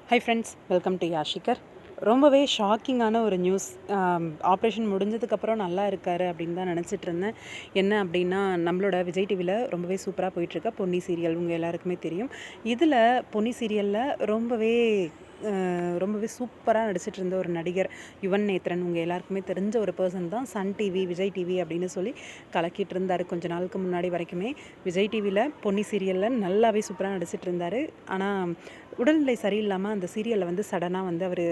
High friends, welcome to Yashikar. ரொம்பவே ஷாக்கிங்கான ஒரு நியூஸ். ஆப்ரேஷன் முடிஞ்சதுக்கப்புறம் நல்லா இருக்கார் அப்படின்னு தான் நினச்சிட்டு இருந்தேன். என்ன அப்படின்னா, நம்மளோட விஜய் டிவியில் ரொம்பவே சூப்பராக போயிட்டுருக்க பொன்னி சீரியல் உங்கள் எல்லாருக்குமே தெரியும். இதில் பொன்னி சீரியலில் ரொம்பவே சூப்பராக நடிச்சிட்டு இருந்த ஒரு நடிகர் யுவன் நேத்ரன். உங்கள் எல்லாருக்குமே தெரிஞ்ச ஒரு பர்சன் தான். சன் டிவி, விஜய் டிவி அப்படின்னு சொல்லி கலக்கிட்டு இருந்தார். கொஞ்ச நாளுக்கு முன்னாடி வரைக்குமே விஜய் டிவியில் பொன்னி சீரியலில் நல்லாவே சூப்பராக நடிச்சிட்டு இருந்தார். ஆனால் உடல்நிலை சரியில்லாமல் அந்த சீரியலில் வந்து சடனாக வந்து அவர்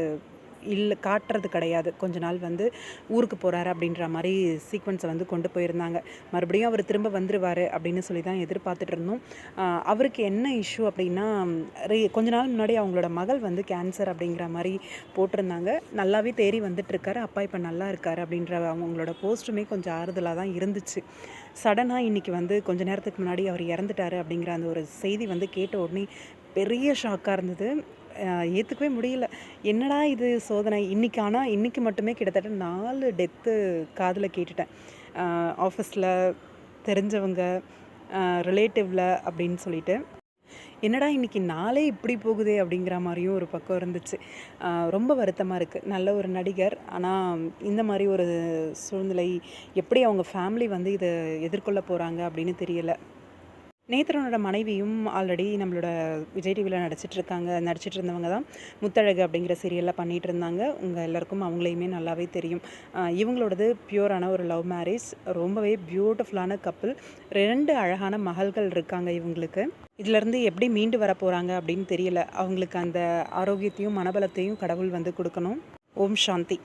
காட்டுறது கிடையாது. கொஞ்ச நாள் வந்து ஊருக்கு போகிறாரு அப்படின்ற மாதிரி சீக்வன்ஸை வந்து கொண்டு போயிருந்தாங்க. மறுபடியும் அவர் திரும்ப வந்துடுவார் அப்படின்னு சொல்லி தான் எதிர்பார்த்துட்டு இருந்தோம். அவருக்கு என்ன இஷ்யூ அப்படின்னா, கொஞ்ச நாள் முன்னாடி அவங்களோட மகள் வந்து கேன்சர் அப்படிங்கிற மாதிரி போட்டிருந்தாங்க. நல்லாவே தேறி வந்துட்டுருக்காரு. அப்பா இப்போ நல்லா இருக்கார் அப்படின்ற அவங்களோட போஸ்ட்டுமே கொஞ்சம் ஆறுதலாக தான் இருந்துச்சு. சடனாக இன்றைக்கி வந்து கொஞ்ச நேரத்துக்கு முன்னாடி அவர் இறந்துட்டார் அப்படிங்கிற அந்த ஒரு செய்தி வந்து கேட்ட உடனே பெரிய ஷாக்காக இருந்தது. ஏற்றுக்கவே முடியல. என்னடா இது சோதனை! இன்றைக்கி மட்டுமே கிட்டத்தட்ட 4 டெத்து காதில் கேட்டுட்டேன். ஆஃபீஸில் தெரிஞ்சவங்க, ரிலேட்டிவில் அப்படின்னு சொல்லிட்டு. என்னடா இன்றைக்கி நாளே இப்படி போகுதே அப்படிங்கிற மாதிரியும் ஒரு பக்கம் இருந்துச்சு. ரொம்ப வருத்தமாக இருக்குது. நல்ல ஒரு நடிகர், ஆனால் இந்த மாதிரி ஒரு சூழ்நிலை எப்படி அவங்க ஃபேமிலி வந்து இதை எதிர்கொள்ள போகிறாங்க அப்படின்னு தெரியலை. நேத்ரனோட மனைவியும் ஆல்ரெடி நம்மளோட விஜய் டிவியில் நடிச்சிட்டு இருந்தவங்க தான். முத்தழகு அப்படிங்கிற சீரியலில் பண்ணிகிட்டு இருந்தாங்க. உங்கள் எல்லாருக்கும் அவங்களையுமே நல்லாவே தெரியும். இவங்களோடது பியூரான ஒரு லவ் மேரேஜ். ரொம்பவே பியூட்டிஃபுல்லான கப்பிள். 2 அழகான மகள்கள் இருக்காங்க இவங்களுக்கு. இதிலேருந்து எப்படி மீண்டு வர போகிறாங்க அப்படின்னு தெரியல. அவங்களுக்கு அந்த ஆரோக்கியத்தையும் மனபலத்தையும் கடவுள் வந்து கொடுக்கணும். ஓம் சாந்தி.